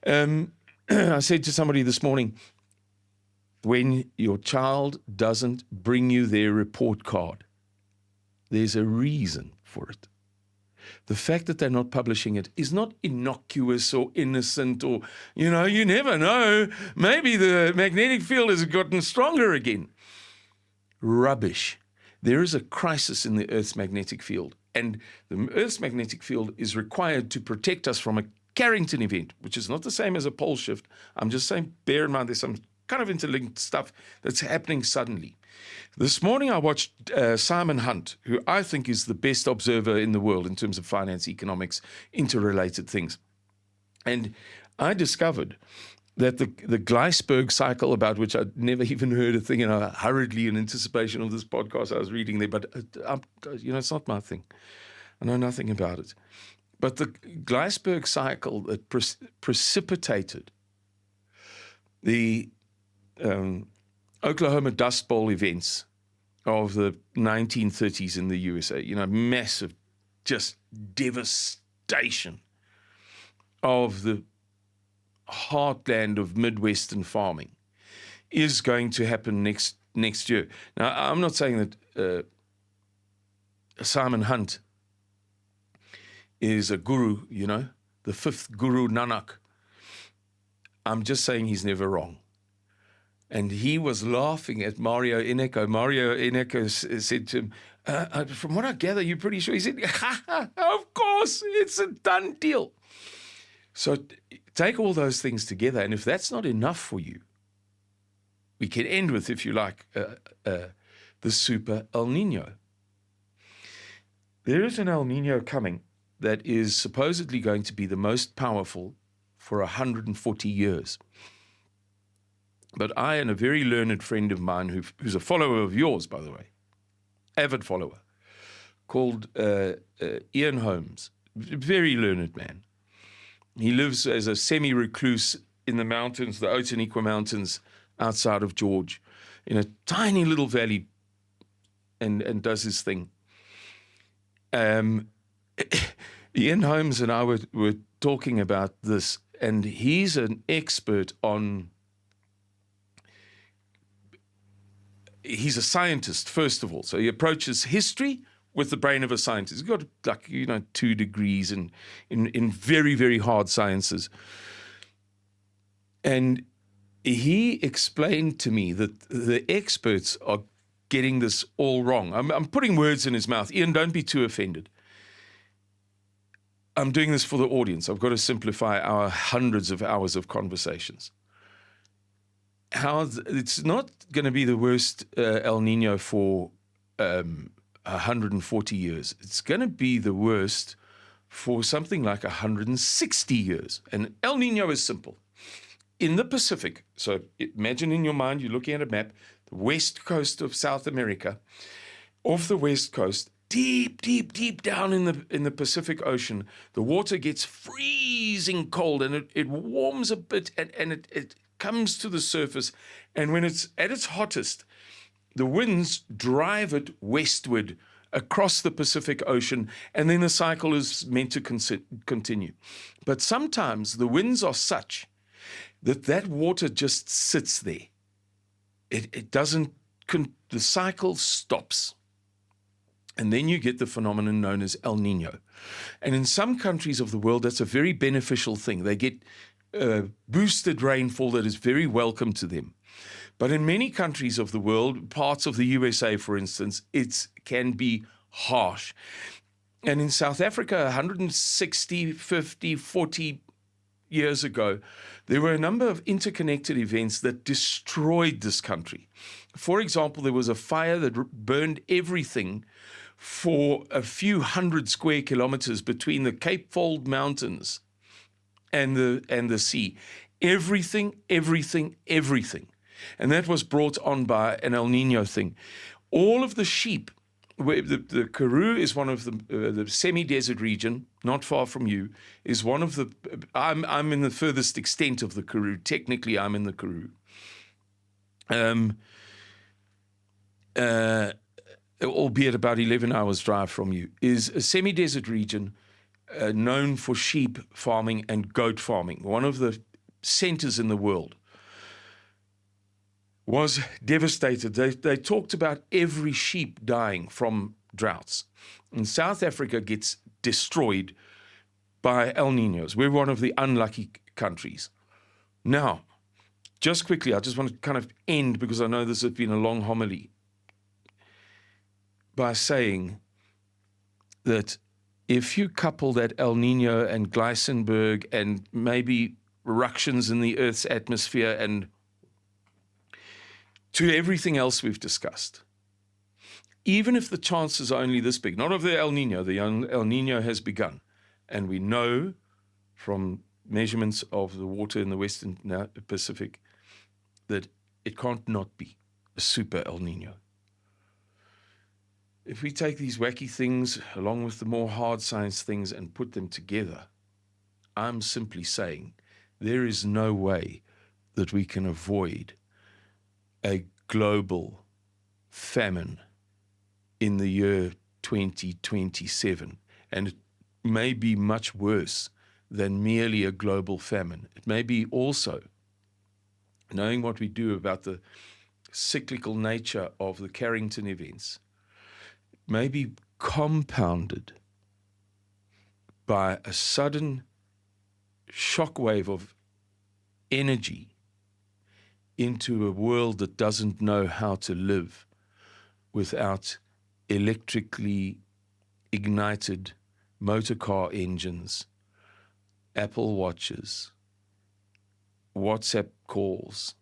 I said to somebody this morning, when your child doesn't bring you their report card, there's a reason for it. The fact that they're not publishing it is not innocuous or innocent or, you never know. Maybe the magnetic field has gotten stronger again. Rubbish. There is a crisis in the Earth's magnetic field, and the Earth's magnetic field is required to protect us from a Carrington event, which is not the same as a pole shift. I'm just saying, bear in mind, there's some kind of interlinked stuff that's happening suddenly. This morning I watched Simon Hunt, who I think is the best observer in the world in terms of finance, economics, interrelated things. And I discovered that the Gleisberg cycle, about which I'd never even heard a thing, and hurriedly in anticipation of this podcast I was reading there, but it's not my thing. I know nothing about it. But the Gleisberg cycle that precipitated the Oklahoma Dust Bowl events of the 1930s in the USA, massive, just devastation of the heartland of Midwestern farming, is going to happen next year. Now, I'm not saying that Simon Hunt is a guru, the fifth Guru Nanak. I'm just saying he's never wrong. And he was laughing at Mario Ineko. Mario Ineko said to him, from what I gather, you're pretty sure. He said, of course, it's a done deal. So take all those things together, and if that's not enough for you, we can end with, if you like, the super El Niño. There is an El Niño coming that is supposedly going to be the most powerful for 140 years. But I and a very learned friend of mine, who's a follower of yours, by the way, avid follower, called Ian Holmes, very learned man. He lives as a semi-recluse in the mountains, the Outeniqua Mountains, outside of George, in a tiny little valley, and does his thing. Ian Holmes and I were talking about this, and he's an expert on... He's a scientist, first of all. So he approaches history with the brain of a scientist. He's got, 2 degrees in very, very hard sciences. And he explained to me that the experts are getting this all wrong. I'm putting words in his mouth. Ian, don't be too offended. I'm doing this for the audience. I've got to simplify our hundreds of hours of conversations. It's not going to be the worst El Niño for 140 years. It's going to be the worst for something like 160 years. And El Niño is simple. In the Pacific, so imagine in your mind, you're looking at a map, the west coast of South America, off the west coast, deep, deep, deep down in the Pacific Ocean, the water gets freezing cold, and it warms a bit, and it comes to the surface, and when it's at its hottest, the winds drive it westward across the Pacific Ocean, and then the cycle is meant to continue. But sometimes the winds are such that water just sits there. It doesn't, the cycle stops. And then you get the phenomenon known as El Niño. And in some countries of the world, that's a very beneficial thing. They get boosted rainfall that is very welcome to them. But in many countries of the world, parts of the USA, for instance, it can be harsh. And in South Africa, 160, 50, 40 years ago, there were a number of interconnected events that destroyed this country. For example, there was a fire that burned everything for a few hundred square kilometers between the Cape Fold Mountains and the sea. Everything. And that was brought on by an El Niño thing. All of the sheep, the Karoo is one of the semi-desert region, not far from you, is one of the, I'm in the furthest extent of the Karoo. Technically, I'm in the Karoo. Albeit about 11 hours drive from you, is a semi-desert region known for sheep farming and goat farming. One of the centers in the world was devastated. They talked about every sheep dying from droughts. And South Africa gets destroyed by El Niños. We're one of the unlucky countries. Now, just quickly, I just want to kind of end, because I know this has been a long homily, by saying that if you couple that El Niño and Glysenberg and maybe ructions in the Earth's atmosphere and to everything else we've discussed, even if the chances are only this big, not of the El Niño has begun, and we know from measurements of the water in the Western Pacific that it can't not be a super El Niño. If we take these wacky things along with the more hard science things and put them together, I'm simply saying there is no way that we can avoid a global famine in the year 2027. And it may be much worse than merely a global famine. It may be also, knowing what we do about the cyclical nature of the Carrington events, may be compounded by a sudden shockwave of energy into a world that doesn't know how to live without electrically ignited motor car engines, Apple Watches, WhatsApp calls,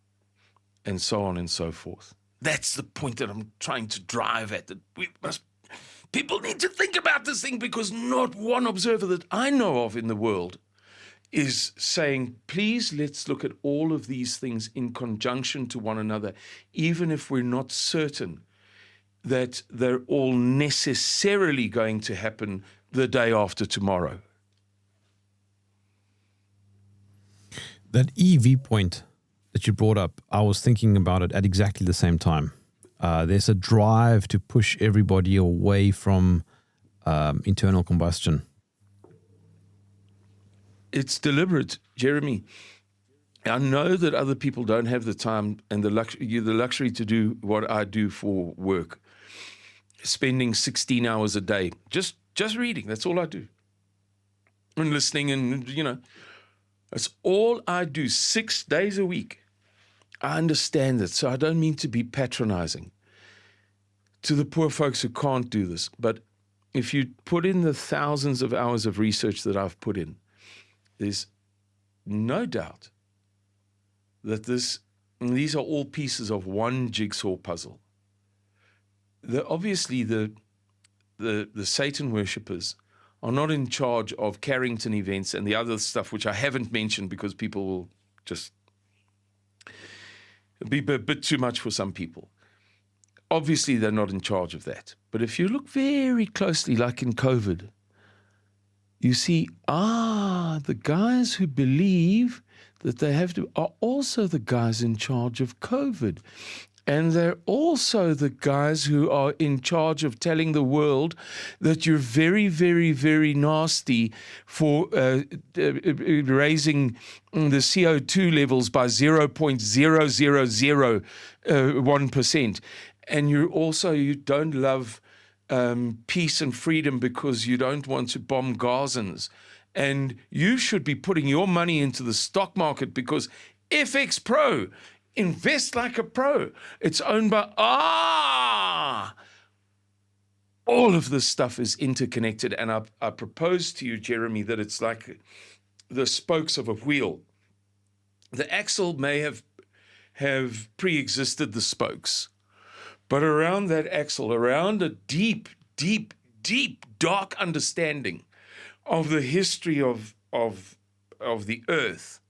and so on and so forth. That's the point that I'm trying to drive at. People need to think about this thing, because not one observer that I know of in the world is saying, please, let's look at all of these things in conjunction to one another, even if we're not certain that they're all necessarily going to happen the day after tomorrow. That EV point that you brought up, I was thinking about it at exactly the same time. There's a drive to push everybody away from internal combustion. It's deliberate, Jeremy. I know that other people don't have the time and the luxury to do what I do for work, spending 16 hours a day just reading. That's all I do, and listening, and that's all I do 6 days a week. I understand it, so I don't mean to be patronizing to the poor folks who can't do this. But if you put in the thousands of hours of research that I've put in, there's no doubt that these are all pieces of one jigsaw puzzle. Obviously, the Satan worshippers are not in charge of Carrington events and the other stuff, which I haven't mentioned because people will just be a bit too much for some people. Obviously, they're not in charge of that. But if you look very closely, like in COVID, you see, the guys who believe that they have to are also the guys in charge of COVID. And they're also the guys who are in charge of telling the world that you're very, very, very nasty for raising the CO2 levels by 0.0001%. And you don't love peace and freedom because you don't want to bomb Gazans. And you should be putting your money into the stock market because FX Pro, invest like a pro. It's owned by, all of this stuff is interconnected. And I propose to you, Jeremy, that it's like the spokes of a wheel. The axle may have pre-existed the spokes, but around that axle, around a deep, deep, deep, dark understanding of the history of the earth,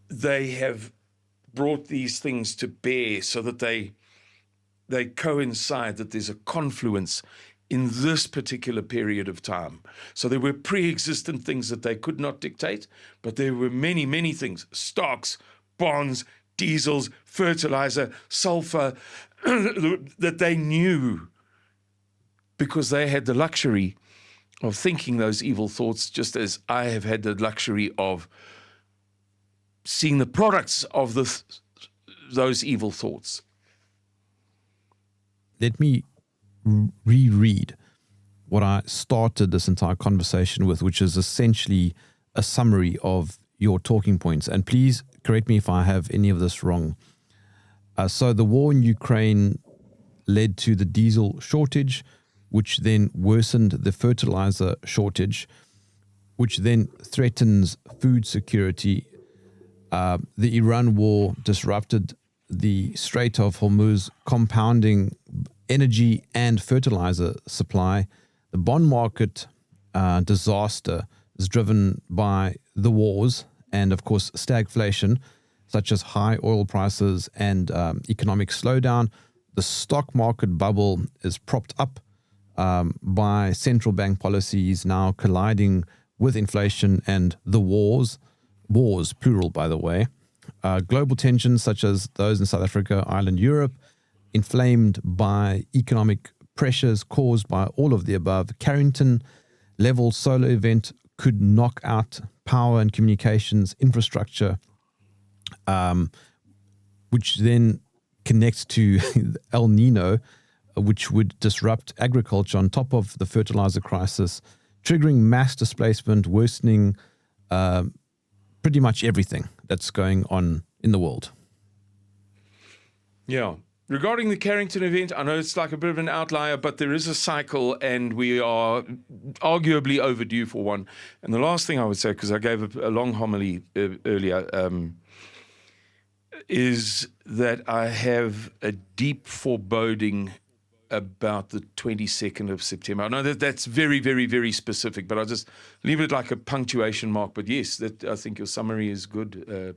they have brought these things to bear so that they coincide, that there's a confluence in this particular period of time. So there were pre-existent things that they could not dictate, but there were many, many things, stocks, bonds, diesels, fertilizer, sulfur, that they knew because they had the luxury of thinking those evil thoughts, just as I have had the luxury of seeing the products of those evil thoughts. Let me reread what I started this entire conversation with, which is essentially a summary of your talking points. And please correct me if I have any of this wrong. So the war in Ukraine led to the diesel shortage, which then worsened the fertilizer shortage, which then threatens food security. The Iran war disrupted the Strait of Hormuz, compounding energy and fertilizer supply. The bond market disaster is driven by the wars and, of course, stagflation, such as high oil prices and economic slowdown. The stock market bubble is propped up by central bank policies now colliding with inflation and the wars, plural, by the way. Global tensions such as those in South Africa, Ireland, Europe, inflamed by economic pressures caused by all of the above. Carrington-level solar event could knock out power and communications infrastructure, which then connects to El Niño, which would disrupt agriculture on top of the fertilizer crisis, triggering mass displacement, worsening pretty much everything. that's going on in the world. Yeah. Regarding the Carrington event, I know it's like a bit of an outlier, but there is a cycle and we are arguably overdue for one. And the last thing I would say, because I gave a long homily earlier, is that I have a deep foreboding about the 22nd of September. I know that that's very, very, very specific, but I'll just leave it like a punctuation mark. But yes, I think your summary is good,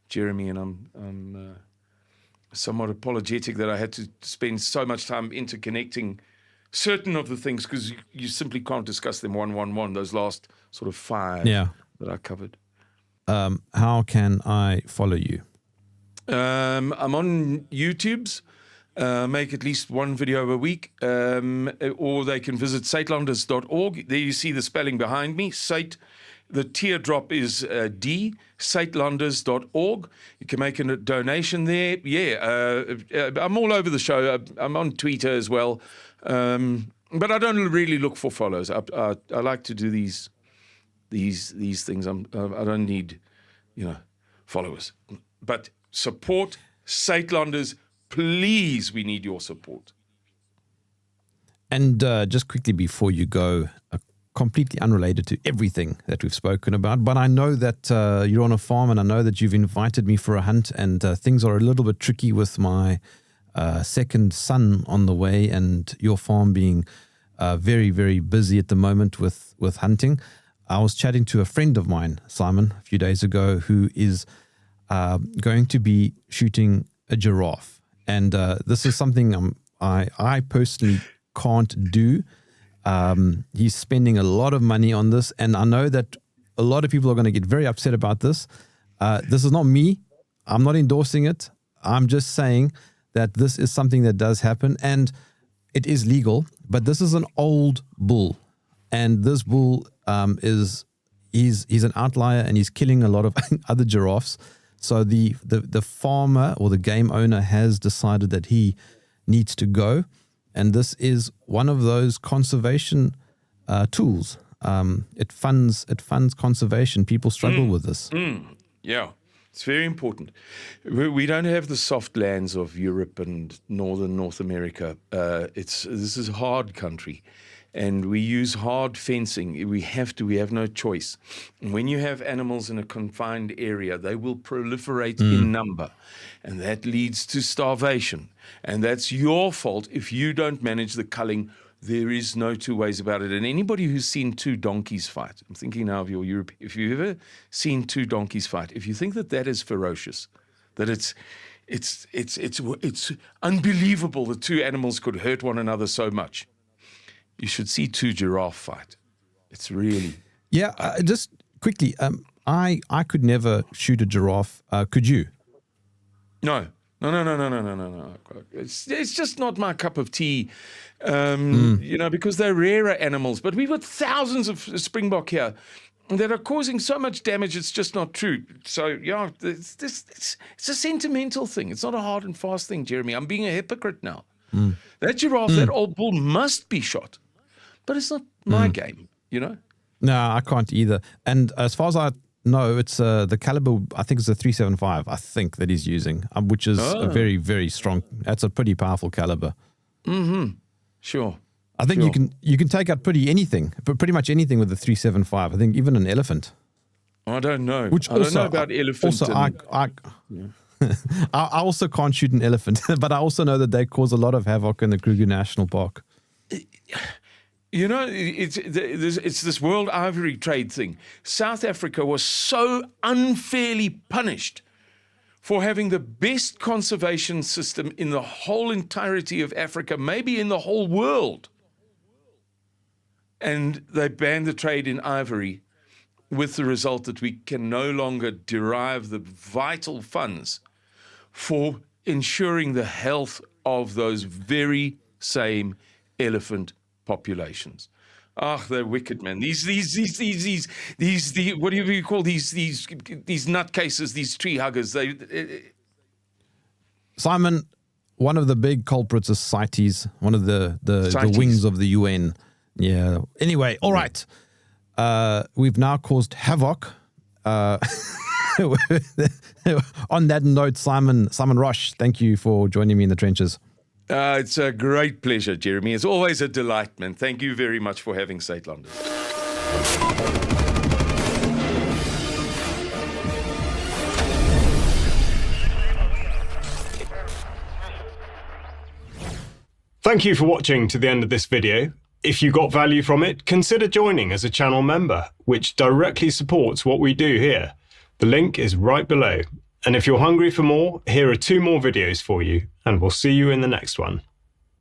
Jeremy, and I'm somewhat apologetic that I had to spend so much time interconnecting certain of the things because you simply can't discuss them one. Those last sort of 5 that I covered. How can I follow you? I'm on YouTube's. Make at least one video a week, or they can visit Suidlanders.org. There you see the spelling behind me. The teardrop is D, Suidlanders.org. You can make a donation there. I'm all over the show. I'm on Twitter as well. But I don't really look for follows. I like to do these things. I don't need, followers. But support Suidlanders. Please, we need your support. And just quickly before you go, completely unrelated to everything that we've spoken about, but I know that you're on a farm and I know that you've invited me for a hunt and things are a little bit tricky with my second son on the way and your farm being very, very busy at the moment with hunting. I was chatting to a friend of mine, Simon, a few days ago, who is going to be shooting a giraffe. And this is something I personally can't do. He's spending a lot of money on this, and I know that a lot of people are going to get very upset about this. This is not me. I'm not endorsing it. I'm just saying that this is something that does happen, and it is legal. But this is an old bull, and this bull he's an outlier, and he's killing a lot of other giraffes. So the farmer or the game owner has decided that he needs to go, and this is one of those conservation tools. It funds conservation. People struggle with this. Yeah, it's very important. We don't have the soft lands of Europe and North America. This is a hard country. And we use hard fencing. We have no choice. And when you have animals in a confined area, they will proliferate in number. And that leads to starvation. And that's your fault if you don't manage the culling. There is no two ways about it. And anybody who's seen two donkeys fight, I'm thinking now of your Europe, if you've ever seen two donkeys fight, if you think that is ferocious, that it's unbelievable that two animals could hurt one another so much, you should see two giraffe fight. It's really... Yeah, just quickly, I could never shoot a giraffe. Could you? No. It's just not my cup of tea, because they're rarer animals. But we've got thousands of springbok here that are causing so much damage, it's just not true. So, yeah, it's a sentimental thing. It's not a hard and fast thing, Jeremy. I'm being a hypocrite now. That giraffe, that old bull must be shot. But it's not my game, No, I can't either. And as far as I know, it's the caliber, I think it's a 375, I think, that he's using, which is a very, very strong. That's a pretty powerful caliber. Sure. I think you can take out pretty much anything with the 375. I think even an elephant. I don't know. I don't know about elephants. Also, I also can't shoot an elephant, but I also know that they cause a lot of havoc in the Kruger National Park. It's this world ivory trade thing. South Africa was so unfairly punished for having the best conservation system in the whole entirety of Africa, maybe in the whole world. And they banned the trade in ivory with the result that we can no longer derive the vital funds for ensuring the health of those very same elephant populations. They're wicked, man. These what do you call these nutcases, these tree huggers? Simon, one of the big culprits is CITES, one of the wings of the UN. Yeah. Anyway, all right. We've now caused havoc. On that note, Simon Roche, thank you for joining me in the trenches. It's a great pleasure, Jeremy. It's always a delight, man. Thank you very much for having Suidlanders. Thank you for watching to the end of this video. If you got value from it, consider joining as a channel member, which directly supports what we do here. The link is right below. And if you're hungry for more, here are 2 more videos for you, and we'll see you in the next one.